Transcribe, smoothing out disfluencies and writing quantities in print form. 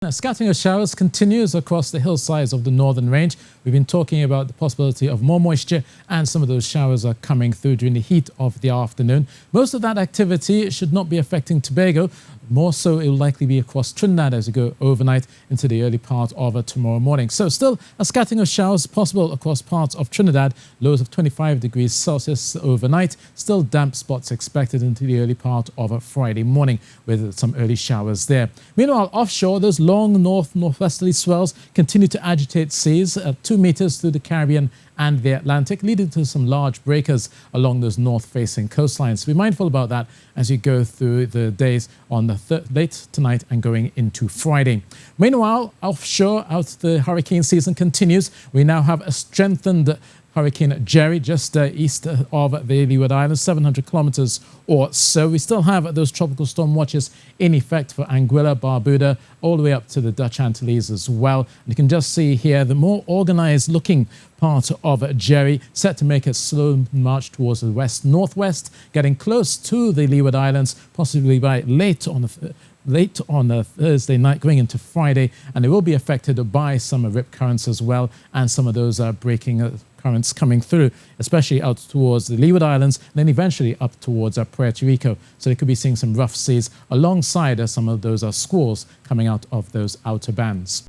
A scattering of showers continues across the hillsides of the northern range. We've been talking about the possibility of more moisture, and some of those showers are coming through during the heat of the afternoon. Most of that activity should not be affecting Tobago. More so, it will likely be across Trinidad as we go overnight into the early part of tomorrow morning. So still a scattering of showers possible across parts of Trinidad, lows of 25 degrees Celsius overnight. Still damp spots expected into the early part of Friday morning with some early showers there. Meanwhile, offshore, those long northwesterly swells continue to agitate seas at 2 meters through the Caribbean and the Atlantic, leading to some large breakers along those north-facing coastlines. So be mindful about that as you go through the days on the late tonight and going into Friday. Meanwhile, offshore, the hurricane season continues. We now have a strengthened Hurricane Jerry just east of the Leeward Islands, 700 kilometers or so. We still have those tropical storm watches in effect for Anguilla, Barbuda, all the way up to the Dutch Antilles as well. And you can just see here the more organized looking part of Jerry set to make a slow march towards the west-northwest, getting close to the Leeward Islands, possibly by late on Thursday night going into Friday, and it will be affected by some rip currents as well, and some of those breaking currents coming through, especially out towards the Leeward Islands and then eventually up towards Puerto Rico. So they could be seeing some rough seas alongside some of those squalls coming out of those outer bands.